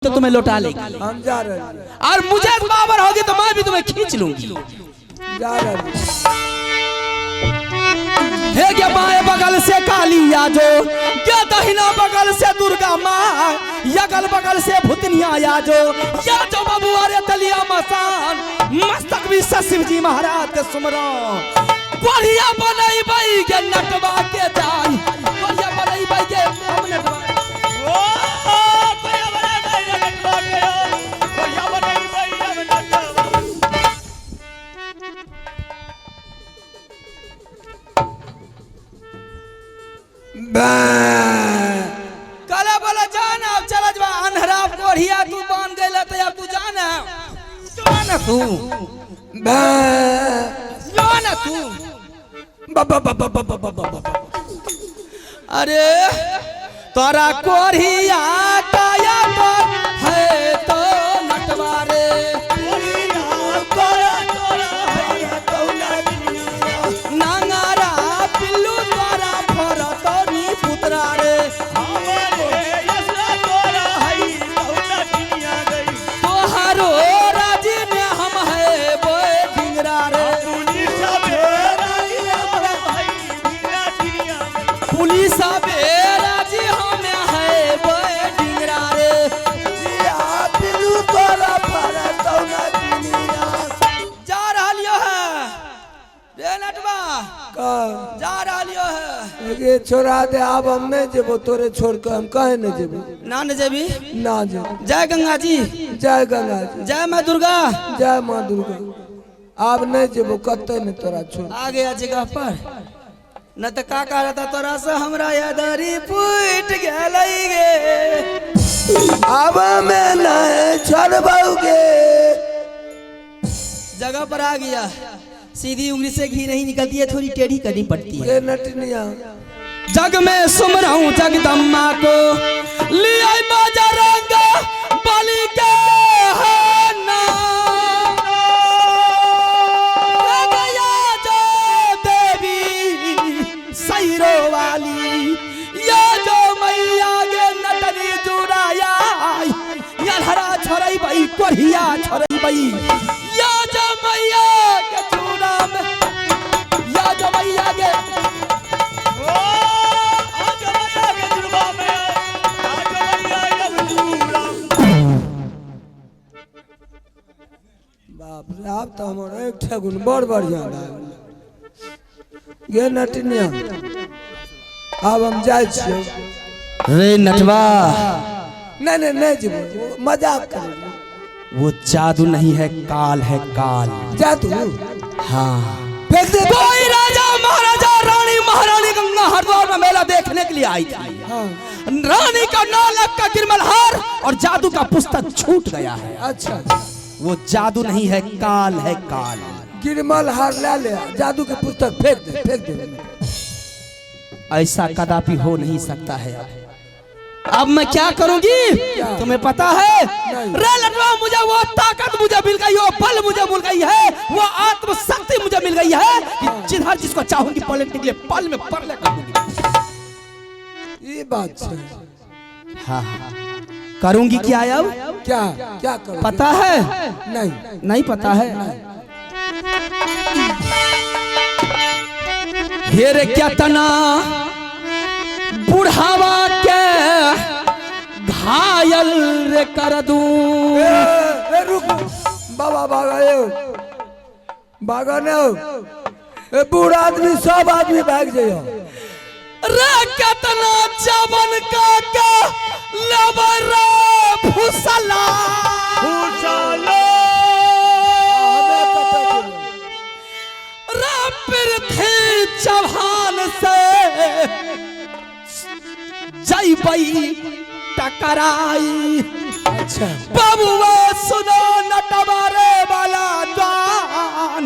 तो तुम्हें लौटा लेगी। हम जा रहे हैं। और मुझे बाबर होगी तो मैं भी तुम्हें खींच लूंगी। जा रहे हैं। हे क्या बाएं बगल से काली आजो, क्या दाहिना बगल से दुर्गा माँ, या गल बगल से भूतनिया आजो, या जो बबुआ रे तलिया मसान, मस्तक भी शिव जी महाराज के सुमरो। बढ़िया बनई बाई के नटवा के जाई, बढ़िया बनई बाई के हम नटवा। ओ बढ़िया बनई बाई के नटवा के, बढ़िया बनई बाई के नटवा। कला बोला जाना अब चला जवा अनहरा कोढ़िया तू बांध गइला त अब तू जाना तू जाना तू। अरे तोरा कोढ़िया काया तो है तो नटवारे, नांगारा पिल्लू तोरा फरतनी पुत्रा रे, तोहारो राजी में हम है बोए ढिंगरा रे, पुलिस बेराजी हम है बोए ढिंगरा रे। जा रहलियो है रे नटवा, जा रहलियो है। ये छोड़ा दे अब हम नहीं जेबो, तोरे छोड़ के हम कहे नहीं जेबो। ना न जेबी ना जेबो। जय गंगा जी, जय गंगा जी, जय माँ दुर्गा, जय माँ दुर्गा। अब नहीं जेबो, कते नहीं तोरा छोड़। आ गया जगह पर न तो का कह रहा तोरा से हमरा यादरी फूट गई गे। अब मैं नहीं छोड़बोगे। जगह पर आ गया, सीधी उंगली से घी नहीं निकलती है, थोड़ी टेढ़ी करनी पड़ती है। ये नटनिया जग में सुमराऊं जगदम्मा को, लिया बाजा रंग बलि के नाम। गया जो देवी सैरो वाली, या जो मैया गे नटनी जुड़ाया, या हरा छोड़ई बई कोढ़िया छोड़ई बई, या जो मैया के चूड़ा में, या जो मैया के बाप रे, आप तो हमारा एक ठगुन बड़ बढ़िया लागल। ये नटनिया अब हम जाए छियै। रे नटवा, नहीं नहीं नहीं जेबो, मजाक कर। वो जादू नहीं है, काल है काल। जादू? हाँ, फेंक दे। कोई राजा महाराजा रानी महारानी गंगा हरिद्वार में मेला देखने के लिए आई थी। हाँ। रानी का 9 लाख का गिरमल हार और जादू का पुस्तक छूट गया है। अच्छा, वो जादू नहीं है, काल है काल। गिरमल हार ले ले, जादू की पुस्तक फेंक दे, फेंक दे। ऐसा कदापि हो नहीं सकता है। अब मैं क्या करूंगी तुम्हें पता है? रे लटवा, मुझे वो ताकत मुझे मिल गई, वो बल मुझे मिल गई है, वो आत्मशक्ति मुझे मिल गई है कि जिधर जिसको चाहूंगी पलटने के लिए पल में परले कर दूंगी। ये बात है। हाँ, करूंगी क्या अब? क्या क्या करूं? पता है? नहीं नहीं पता है। हे रे क्या तना बुढ़ावा के घायल रे कर दूं। ए, रुक बाबा, भागा न। बूढ़ा आदमी सब आदमी भाग जाइयो। रे कितना जवन का लबर फुसला, रे पृथ्वी चौहान से जैबई टकराई। अच्छा, बबुआ सुनो नटवारे वाला जान,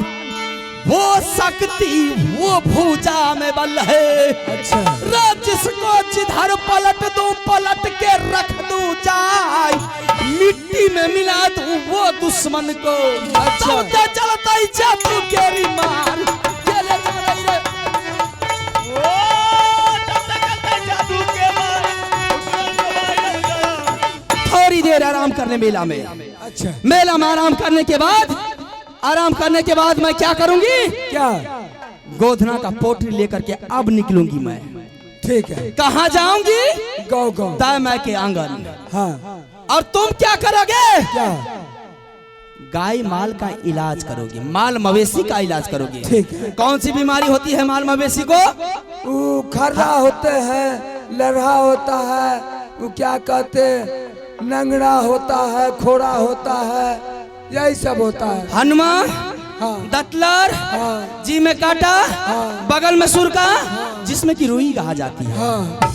वो शक्ति वो भूजा में बल है। अच्छा, जिसको जिधर पलट दूं पलट के रख दूं जाए, मिट्टी में मिला दूं वो दुश्मन को। चलते चलते जादू केरी मार चले जा रही रे। जादू के मार थोड़ी देर देर आराम करने मेला में। अच्छा मेला में आराम करने के बाद मैं क्या करूंगी? क्या? गोधना का पोटरी लेकर के अब निकलूंगी मैं। ठीक है। कहाँ जाऊंगी? गाँव गाँव। दाई माँ के आंगन। हाँ। और तुम क्या करोगे? क्या? गाय माल का इलाज करोगे, माल मवेशी का इलाज करोगे। ठीक है। कौन सी बीमारी होती है माल मवेशी को? वो खर्रा होते हैं, लरहा होता है, वो क्या कहते, नंगड़ा होता है, खोड़ा होता है, यही सब होता है। हनुमा, हाँ। दतलर, हाँ। जी में काटा, हाँ। बगल में सुरका, जिसमें की रुई कहा जाती है। हाँ।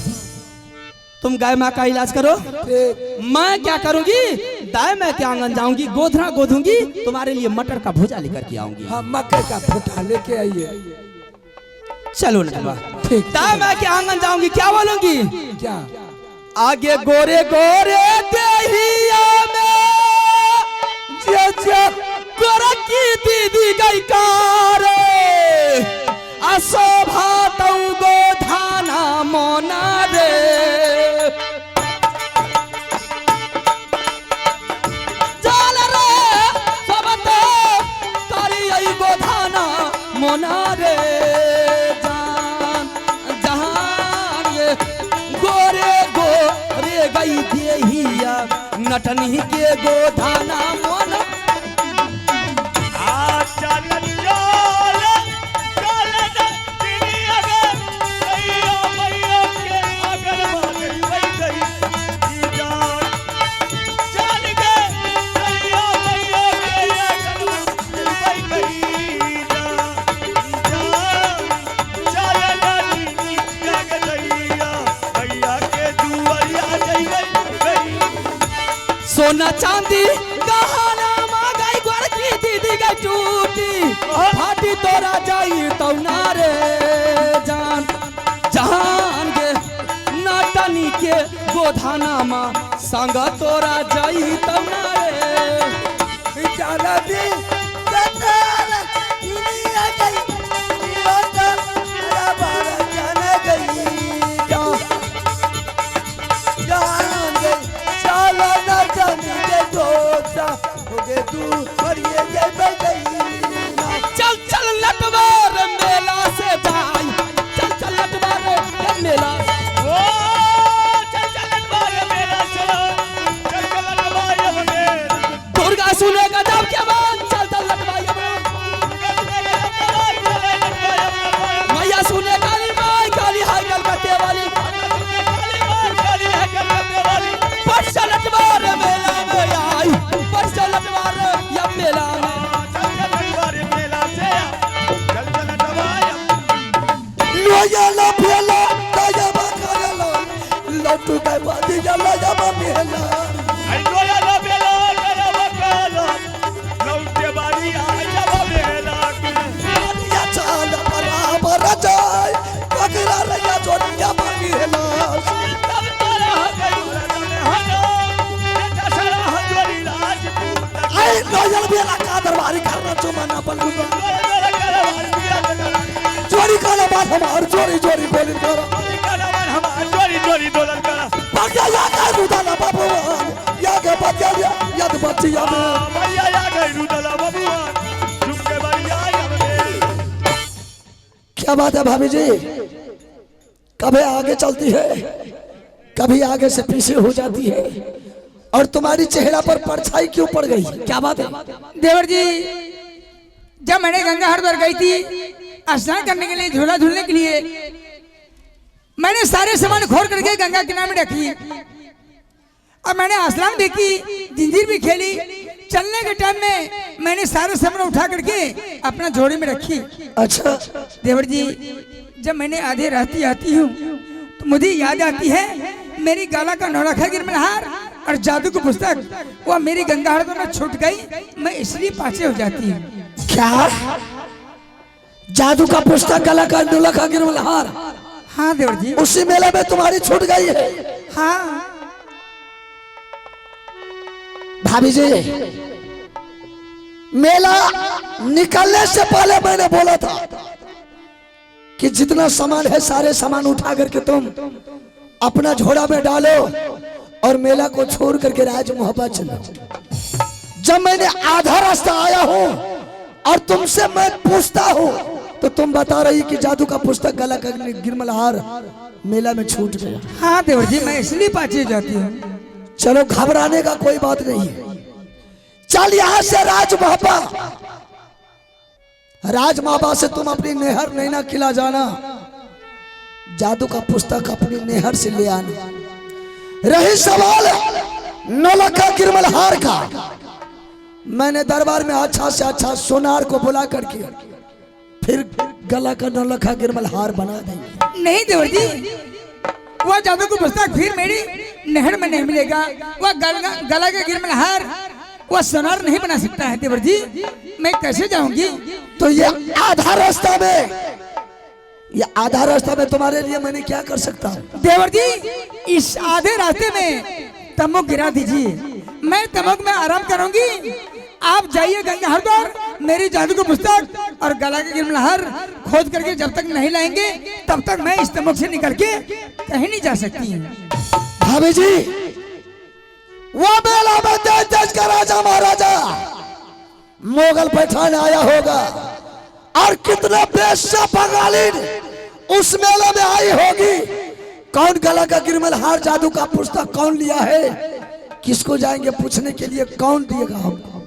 तुम गाय माँ का इलाज करो। ठीक। मैं क्या करूंगी? दाई माँ के आंगन जाऊंगी, गोधना गोधूंगी, तुम्हारे लिए मटर का भुजा लेकर के आऊंगी। हाँ, मक्के का फुटा लेके आइए। चलो नटवा। ठीक। दाई माँ के आंगन जाऊंगी, क्या बोलूंगी? क्या? आगे गोरे गोरे देहिया में गोरा की दीदी गई कारे, अशोभा तौ गोधाना मोना रे। चल रे सबते तारी आई गोधाना मोना रे। जान जहान ये गोरे गोरे गई देहिया नटनी के गोधाना मोना। सोना चांदी गहना मांगाई गोर की दीदी गई टूटी, फाटी तोरा जाई तो नारे। जान जहान के नटनी के गोधाना माँ संग तोरा जाई तो नारे। जाना दी सतार दुनिया गई, यो तो मेरा बारा जाने गई। जान गई चलो न जाने दे दोसा होगे तू और ये जय गई। चल चल लटवार मेला से जाई, चल चल लटवार मेला। ओ चल चल लटवार मेला चलो, चल चल लटवार मेला। दुर्गा सुनेगा जब क्या बात, चल चल लटवार मैया सुने काली माई, काली हाय कलकत्ते वाली, परसा लटवार मेला में आई, परसा लटवार या मेला में। लोया ला फेला ताया बकरला लटू के बादी जला जब मेला। आई लोया ला बेला करा बकाला लौटे बारी आ जब बेला के या चाल बराबर जाय बकरा रया जोड़िया मेला। तब तारा गई रजने हनो बेटा सारा हजरी राजपूत आई लोया बेला का दरबारी करना चुमाना पलगुदा लोया करा बिया करा चोरी काला बात हमार चोरी चोरी बोली करो करा हम चोरी चोरी डॉलर करा बच्चा या का रुदाला बाबू या के बच्चा या तो बच्चिया में भैया या गई रुदला बबुआ झुमके बढ़िया हमने। क्या बात है भाभी जी? कभी आगे चलती है, कभी आगे से पीछे हो जाती है, और तुम्हारी चेहरा पर परछाई क्यों पड़ गई? क्या बात है? देवर जी, जब मैंने गंगा हरिद्वार गई थी स्नान करने के लिए, झूला झूलने के लिए, मैंने सारे सामान खोल करके गंगा किनारे में रखी। अब मैंने स्नान भी की, जंजीर भी खेली। चलने के टाइम में मैंने सारे सामान उठा करके अपना झोले में रखी। अच्छा देवर जी, जब मैंने आधे रास्ते आती हूँ तो मुझे याद आती है मेरी गाला का नौरखा गिरमनहार और जादू की पुस्तक, वो मेरी गंगा हरिद्वार में छूट गई। मैं इसलिए पाछे हो जाती हूँ। क्या जादू का पुस्तक गला का डोला का गिरमलहार? हाँ देवर जी। उसी मेले में तुम्हारी छूट गई है? हाँ भाभी जी, मेला निकलने से पहले मैंने बोला था कि जितना सामान है सारे सामान उठा करके तुम अपना झोला में डालो और मेला को छोड़ करके राज मोहब्बत चला। जब मैंने आधा रास्ता आया हूं और तुमसे मैं पूछता हूं तो तुम बता रही कि जादू का पुस्तक गला का गिरमल हार मेला में छूट गया। हाँ देवर जी, मैं इसलिए पाछे जाती हूँ। चलो घबराने का कोई बात नहीं है। चल यहां से राज महाबा से तुम अपनी नेहर नैना खिला जाना, जादू का पुस्तक अपनी नेहर से ले आना। रही सवाल नौलखा गिरमल हार का, मैंने दरबार में अच्छा से अच्छा सोनार को बुला करके फिर गला का नौलखा गिरमल हार बना देंगे। नहीं देवर जी, वह जादू का पुस्तक फिर मेरी नहर में नहीं मिलेगा। वह गला का गिरमल हार वह सोनार नहीं बना सकता है देवर जी। मैं कैसे जाऊंगी? तो ये आधा रास्ता में तुम्हारे लिए मैंने क्या कर सकता हूँ? देवर जी, इस आधे रास्ते में तमुक गिरा दीजिए, मैं तमुक में आराम करूंगी। आप जाइए गंगा हरद्वार, मेरी जादू की पुस्तक और गला के गिरमल हार खोज करके जब तक नहीं लाएंगे तब तक मैं इस तमुक से निकल के कहीं नहीं जा सकती। भाभी जी, वो मेला में देश का राजा महाराजा मोगल पठान आया होगा और कितना बेशा बंगाली उस मेले में आई होगी। कौन गला का गिरमल हार जादू का पुस्तक कौन लिया है, किसको जाएंगे पूछने के लिए? कौन दिएगा हमको?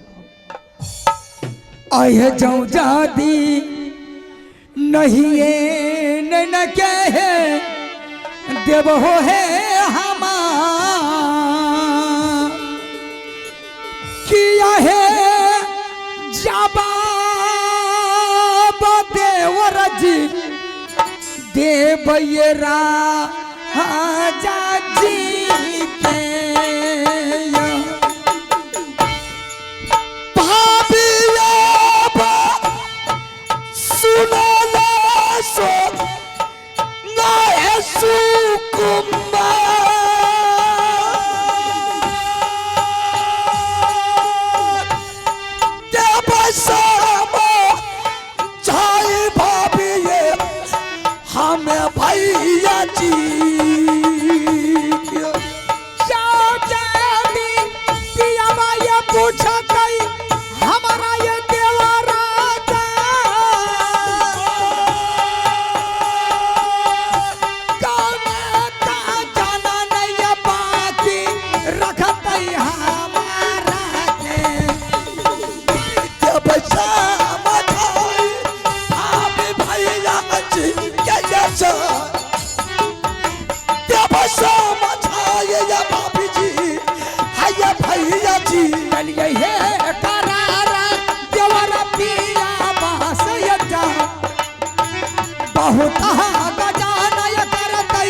आए जाऊं जादी नहीं ये न कहे देव हो है हमार किया है जाबा देवर जी देव ये राजा जी के भैया जी पूछा कई हमारा ये देवरा जाना नहीं बाकी रखत हमारा पैसा भैया जी भाभी जी हैया भैया जी चलिए है करारा देवरा पिया बास यजा बहुत गजाना ये करतई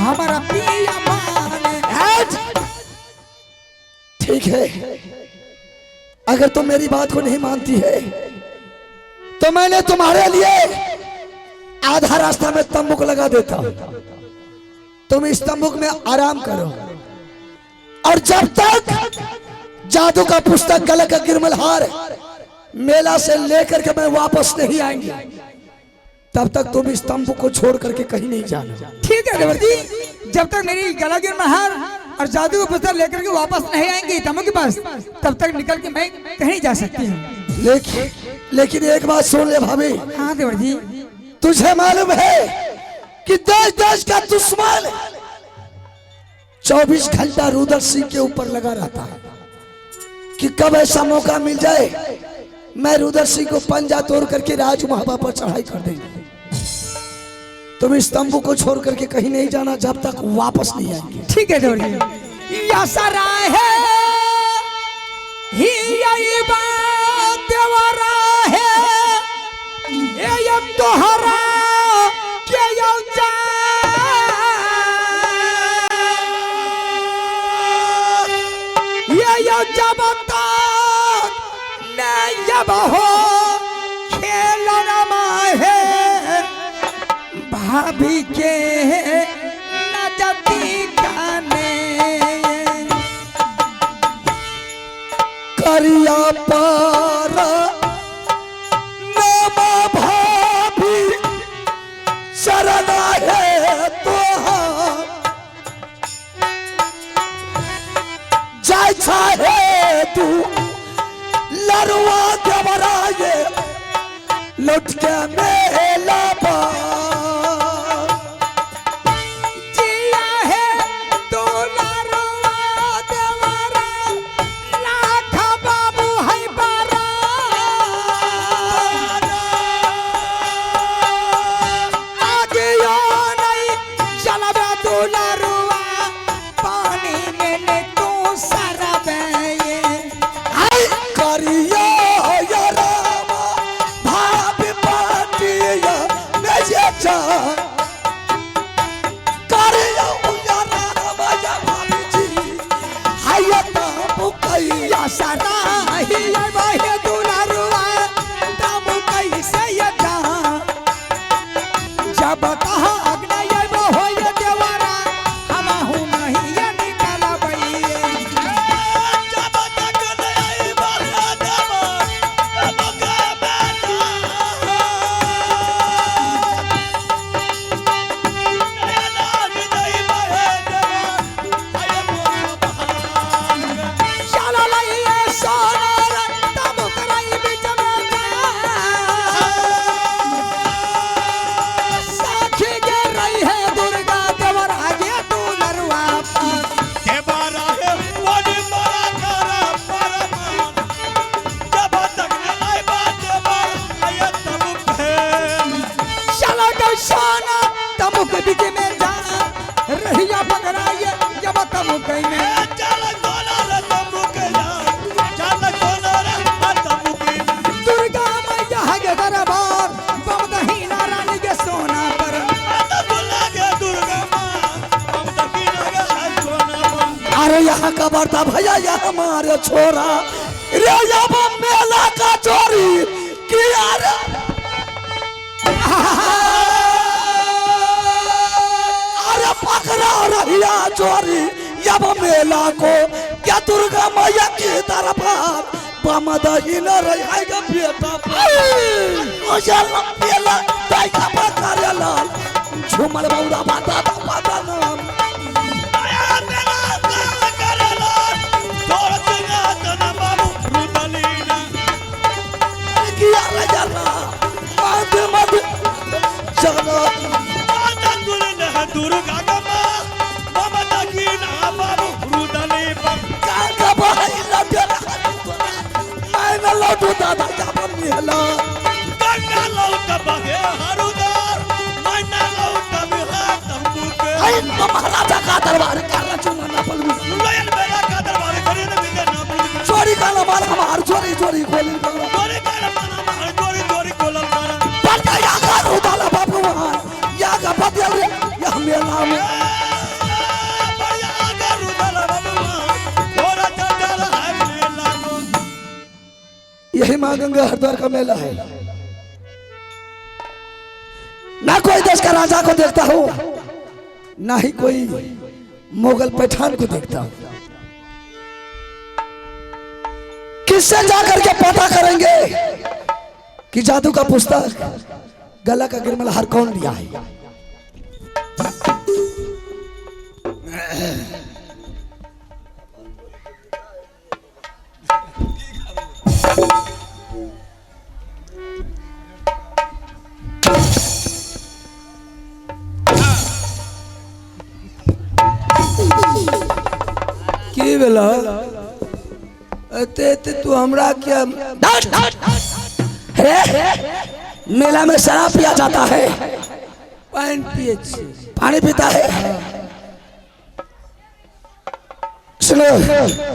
हमारा पिया माने। ठीक है, अगर तुम मेरी बात को नहीं मानती है तो मैंने तुम्हारे लिए आधा रास्ता में तंबूक लगा देता हूं। तुम इस तंबूक में आराम करो और जब तक जादू का पुस्तक गला का गिरमल हार मेला से लेकर के मैं वापस नहीं आएंगे तब तक तुम इस तंबू को छोड़ करके कहीं नहीं जाना। ठीक है देवर जी, जब तक मेरी गला गिरमल हार और जादू का पुस्तक लेकर के वापस नहीं आएंगे तंबू के पास तब तक निकल के मैं कहीं जा सकती हूँ। लेकिन एक बात सुन ले भाभी। हाँ देवर जी, तुझे मालूम है कि देश देश का दुश्मन 24 घंटा रुद्र सिंह के ऊपर लगा रहता है कि कब ऐसा मौका मिल जाए मैं रुद्र सिंह को पंजा तोड़ करके राज महाबा पर चढ़ाई कर देंगे। तुम इस तंबू को छोड़ करके कहीं नहीं जाना जब तक वापस नहीं आएंगे। ठीक है देवर जी, या सरा है ही यही बात देवरा है ये तोहरा के ये जब तक नहीं जब हो खेलना है भाभी के नजती गाने करिया पारा नामा भाभी शरणा है तो चाहे तू लरुआ देवराए लौट के मेला पर जिया है दुलारुआ देवरा लाख बाबू है बारा आगे यो नहीं जलवा दुलारुआ पानी में ने तू सरबे आई करियो या राम भाभी पाटिया मेजे जा करियो या राम या भाभी जी हाय ता मुकैया सदा ही वही दुलारुआ दाम कैसे यदा जब कहा अग्नय वो हो ये देवरा हम हूँ नहीं ये निकल बइए जब तक नहीं बना देव तब का बेटा नया नाग नहीं बहे देव आय मोर बहार चलो लइए सोनर तब कराई बीच में जा साखी के रही है दुर्गा देवर आगे दुलरुआ पास के बारा है बड़ी बड़ा करा परमान जब तक नहीं बात देव आय तब पे चलो गो सोना तमुक बीच में जा रहिया पकड़ाइए जब तमुक में चल कोना रे तंबू के जा चल कोना रे तंबू के दुर्गा मैया के दरबार बम दहीना रानी के सोना पर तब लागे दुर्गा मां हम दक्षिण गे कोना पर अरे यहाँ का बर्ता भैया ये हमारे छोरा रे अब मेला का चोरी किया रे अरे पकड़ा रहिया चोरी अब मेला को क्या दुर्गा मैया की तरफ बम दहीना रहेगा बेटा मुझे लंबेला दाई का पकड़े लाल झूमर बौरा बाता बाता नाम आया मेरा काम करेला तोर सिंगा तना बाबू रुदलीना किया रे जरा मत मत चलो आजा दुल्हन है दुर्गा का मां हम दक्षिण बाबू रुदली पर काका भाई लटे मैं न लौटू दादा क्या बन मिला गंगा लौट बहे हरुदार मैना लौट बिहा तंबू के आई तो महाराजा का दरबार कर रहा चुना ना पल में लयन मेरा का दरबार करे न बिना ना पुल चोरी का ना मार हमार चोरी चोरी खोली चोरी कर मना मार चोरी चोरी कोलल मारा पता या का उदाला बाबू वहां या का बदल रे या मेला में बढ़िया आगे रुदल बाबू थोड़ा चल है मेला को यही मां गंगा हरिद्वार का मेला है ना कोई देश का राजा को देखता हूँ ना ही कोई मुगल पठान को देखता हूँ किससे जाकर के पता करेंगे कि जादू का पुस्तक गला का गिरमल हर कौन लिया है की बेला ते तू हमरा क्या मेला में शराब पिया जाता है पानी पिए छी पानी पीता है सुनो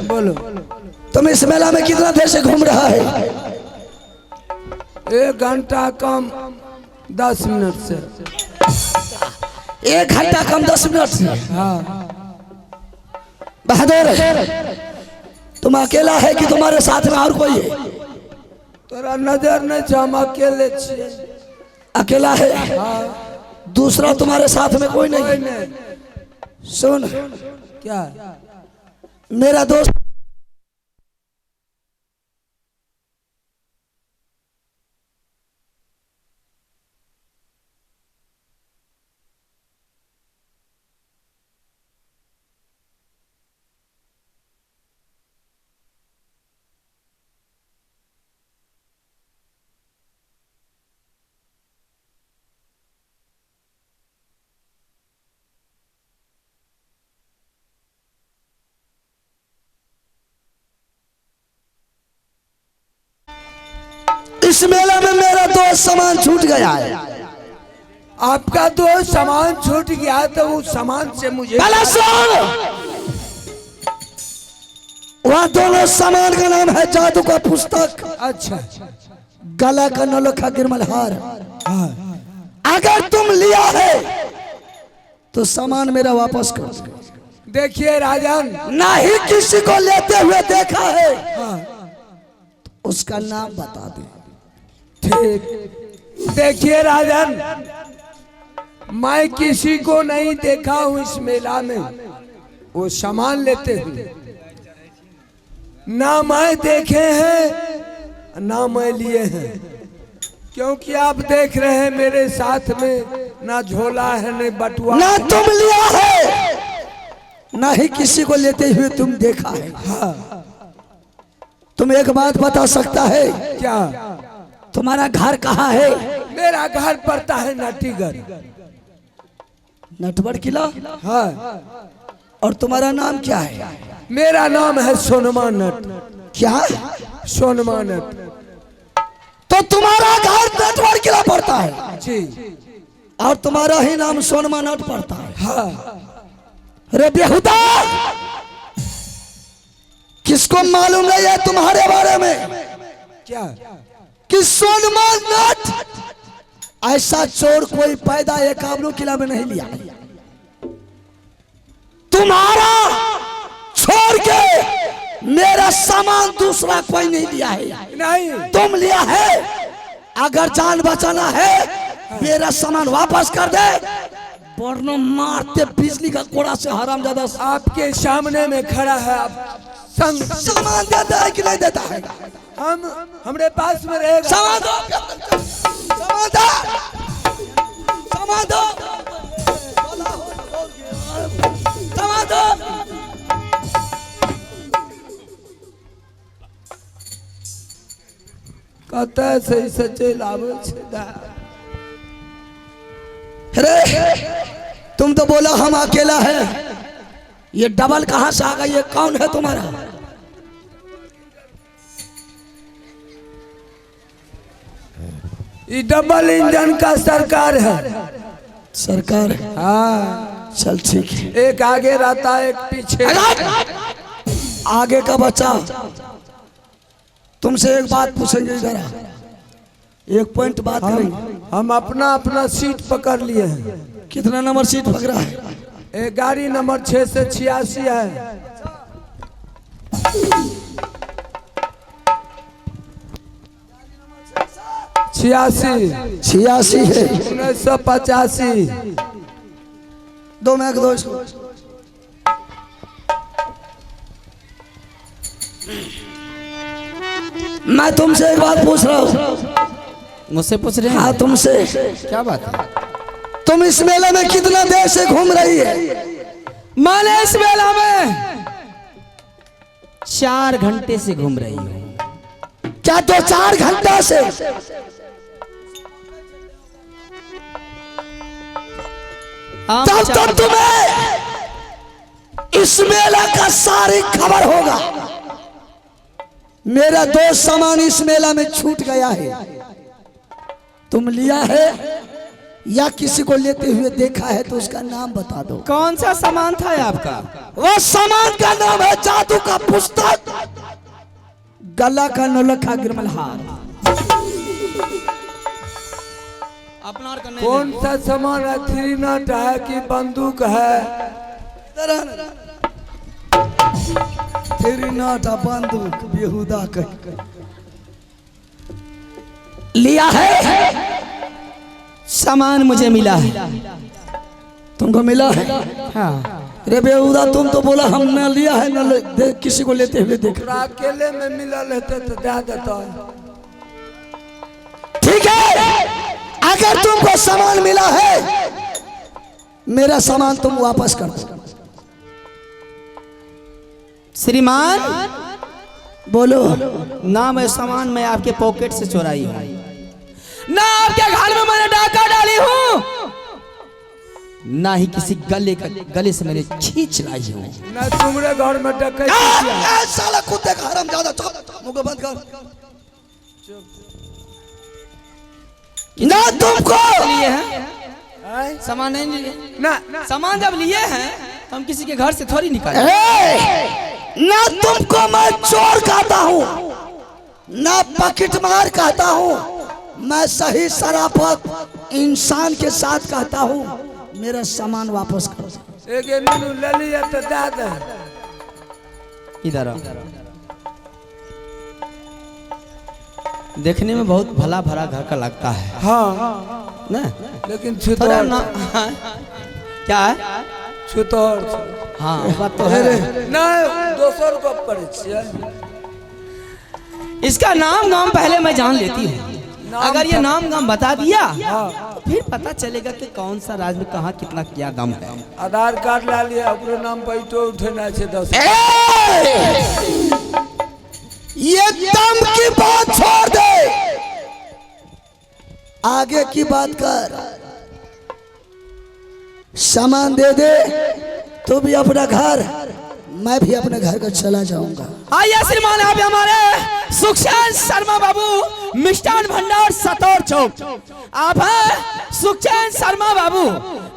बोलो तुम इस मेला में कितना देर से घूम रहा है 1 घंटा कम 10 मिनट से 1 घंटा कम 10 मिनट से हाँ बहादुर तुम अकेला है कि तुम्हारे साथ में और कोई है तोरा नजर नहीं छ हम अकेले छी अकेला है दूसरा तुम्हारे साथ में कोई नहीं सुन क्या मेरा दोस्त इस मेले में मेरा दोस्त सामान छूट गया है। आपका दोस्त सामान छूट गया तो उस सामान से मुझे पहले सुन, वह दोनों सामान का नाम है जादू का पुस्तक, अच्छा गला का नौलखा गिरमल हार। अगर तुम लिया है तो सामान मेरा वापस कर। देखिए राजन, ना ही किसी को लेते हुए देखा है, उसका नाम बता दे। ठीक। देखिए राजन, मैं किसी को नहीं देखा हूँ इस मेला में वो सामान लेते हुए, ना मैं देखे हैं ना मैं लिए हैं, क्योंकि आप देख रहे हैं मेरे साथ में ना झोला है न बटुआ। ना तुम लिया है ना ही किसी को लेते हुए तुम देखा है। हाँ। तुम एक बात बता सकता है, क्या? तुम्हारा घर कहाँ है? मेरा घर पड़ता है नटीगढ़। नटवर किला। हाँ। और तुम्हारा नाम क्या है? मेरा नाम है सोनमा नट। क्या? सोनमा नट। तो तुम्हारा घर नटवर किला पड़ता है जी। और तुम्हारा ही नाम सोनमा नट पड़ता है। हाँ। अरे बेहुदा, किसको मालूम नहीं है तुम्हारे बारे में क्या? कि सोनमा नट ऐसा चोर कोई पैदा एक काबलू किला में नहीं लिया। तुम्हारा छोड़ के मेरा सामान दूसरा कोई नहीं लिया है। नहीं। तुम लिया है। अगर जान बचाना है मेरा सामान वापस कर दे, वरना मारते बिजली का कोड़ा से हरामजादा। आपके सामने में खड़ा है, आप संग सामान देता है कि नहीं देता है? हमरे पास में रहेगा। सामान दो, सामान दो, सामान दो, सामान दो। कहता है सही सच्चे लाभ छेदा। अरे तुम तो बोला हम अकेला है, ये डबल कहां से आ गई? ये कौन है तुम्हारा? ये डबल इंजन का सरकार है। सरकार? हाँ। चल ठीक है। एक आगे रहता है एक पीछे। आगे का बच्चा, तुमसे एक बात पूछेंगे, जरा एक पॉइंट बात करेंगे। हम अपना अपना सीट पकड़ लिए हैं। कितना नंबर सीट पकड़ा है? गाड़ी नंबर 6 से 86 है। 86 है। 1985। दो मैक दो इसको। मैं तुमसे एक बात पूछ रहा हूँ। मुझसे पूछ रहे हैं? हाँ तुमसे। क्या बात है? तुम इस मेले में कितना देर से घूम रही है? मैंने इस मेला में 4 घंटे से घूम रही हूँ। क्या 2-4 घंटा से? तब तो तुम्हें इस मेला का सारी खबर होगा। मेरा दोस्त सामान इस मेला में छूट गया है। तुम लिया है या किसी को लेते हुए देखा है तो उसका नाम बता दो। कौन सा सामान था आपका? वह सामान का नाम है जादू का पुस्तक, गला का नौलखा गिरमल हार। अपना और करने कौन सा सामान है? 3 नट है कि बंदूक है? तेरी नाटा बंदूक बेहुदा कह लिया है। सामान मुझे मिला है। तुमको मिला है? हाँ। रे बेहुदा, तुम तो बोला हम न लिया है न किसी को लेते हुए देख। अकेले में मिला लेते तो दे देता। ठीक है, अगर तुमको सामान मिला है मेरा सामान तुम वापस कर दो। श्रीमान, बोलो। ना मैं सामान मैं आपके पॉकेट से चुराई हूँ, ना आपके घर में मैंने डाका डाली हूँ, ना ही किसी गले से मैंने खींच लाई हूँ। ना तुम्हारे घर में डकैती किया। साला कुत्ते का हरामजादा, मुंह को बंद कर। ना तुमको लिए हैं सामान नहीं लिए ना सामान जब लिए हैं तो हम किसी के घर से थोड़ी निकाले। ना तुमको मैं चोर कहता हूँ ना पॉकेट मार कहता हूँ, मैं सही शराफत इंसान के साथ कहता हूँ मेरा सामान वापस करो। एक नीनू ले लिया तो दादा इधर आओ। देखने में बहुत भला भरा घर का लगता है हाँ ना, लेकिन थोड़ा छुतोड़ ना क्या है छुतोड़ हाँ बात तो है। नहीं 200 रुपया पड़े छियै। इसका नाम गाम पहले मैं जान लेती हूँ, अगर ये नाम गाम बता दिया तो फिर पता चलेगा कि कौन सा राज्य में कहाँ कितना क्या दाम है। आधार कार्ड ला लिया अपने नाम पर ईटो उठेना है 10। ये दम की बात छोड़ दे, आगे की बात कर। सामान दे दे, तू भी अपना घर, मैं भी अपने घर को चला जाऊंगा। आइए श्रीमान आप हमारे सुखचैन शर्मा बाबू मिष्ठान भंडार सतौर चौक। आप हैं सुखचैन शर्मा बाबू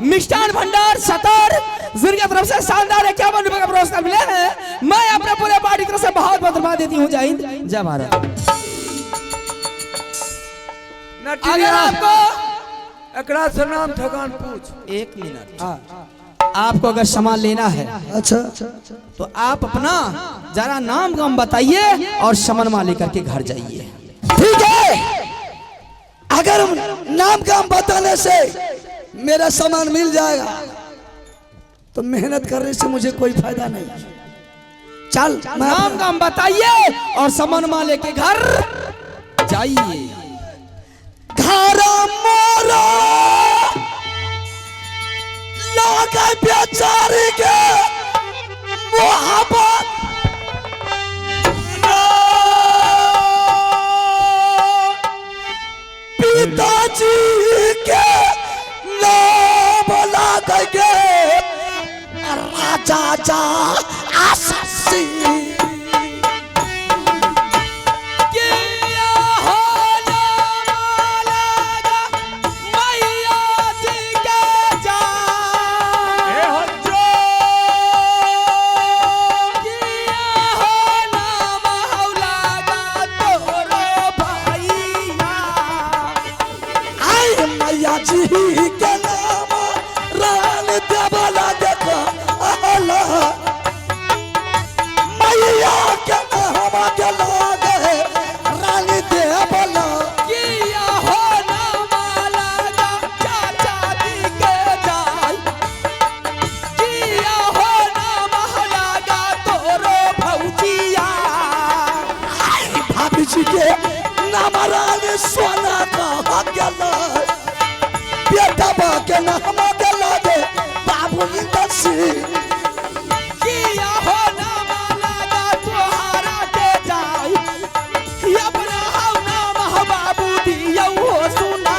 मिष्ठान भंडार सतौर, जिनकी तरफ से शानदार 51 रुपए का पुरस्कार मिले हैं। मैं अपने पूरे पार्टी की तरफ से बहुत बहुत धन्यवाद देती हूँ। जय हिंद जय भारत। अगर आपको एकरा से नाम ठकान पूछ। 1 मिनट आपको अगर सामान लेना है अच्छा तो आप अपना जरा नाम गाम बताइए और सामान लेकर के घर जाइए। ठीक है, अगर नाम काम बताने से मेरा सामान मिल जाएगा तो मेहनत करने से मुझे कोई फायदा नहीं। चल नाम गाम बताइए और सामान लेके घर जाइए। घर मोरा लागे बेचारी के मोहब्बत पिताजी के नाम लागे के राजा जा आसी जी के नाम रान देवला देखो अल्लाह मैया के नाम के लागे रान देवला किया हो नाम लगा चाचा जी के जाय, किया हो नाम लगा तोरो भौजिया। भाभी जी के नाम रान सोना का गेला बेटा के नाम के लागे बाबू इंदसी किया हो नाम लगा तोहारा के जाय, अपना हो नाम हो बाबू दियो हो सुना।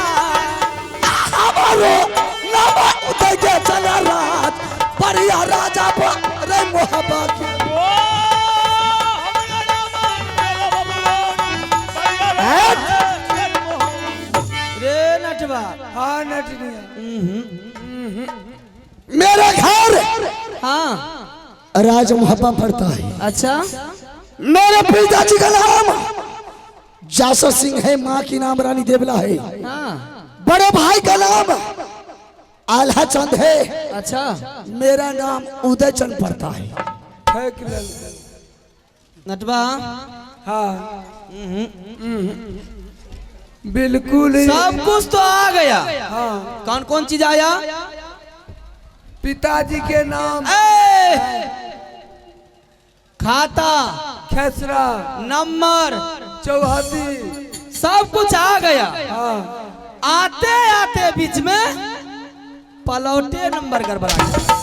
हमारो नाम उदय के चला रात बढ़िया राजा रे मोहब्बत रे नटवा हाँ नटनिया मेरा घर हाँ राज मोहब्बत पड़ता है। अच्छा मेरे पिताजी का नाम जासर सिंह है, माँ की नाम रानी देवला है, हाँ बड़े भाई का नाम आल्हा चंद है, अच्छा मेरा नाम उदय चंद पड़ता है। फेंक ले नटवा हाँ बिल्कुल ही। सब कुछ तो आ गया, हाँ कौन कौन चीज आया? पिताजी के नाम खाता खेसरा नंबर चौहदी सब कुछ आ गया। हाँ आते आते बीच में पलौटे नंबर गड़बड़ा गया।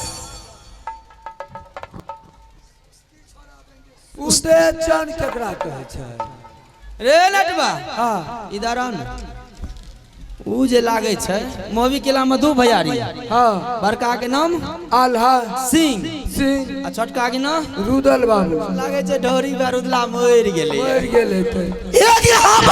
उदय चंद केकरा कहै छै? रे नटवा हाँ इधर आ न। ऊ जे लागे छै मोवी किला में 2 भैयारी, हाँ बड़का के नाम आल्हा सिंह सिंह आ छोटका के नाम रुदल बाबू लागे छै ढोरी बारूदला मर गेले। मर गेले थे। ये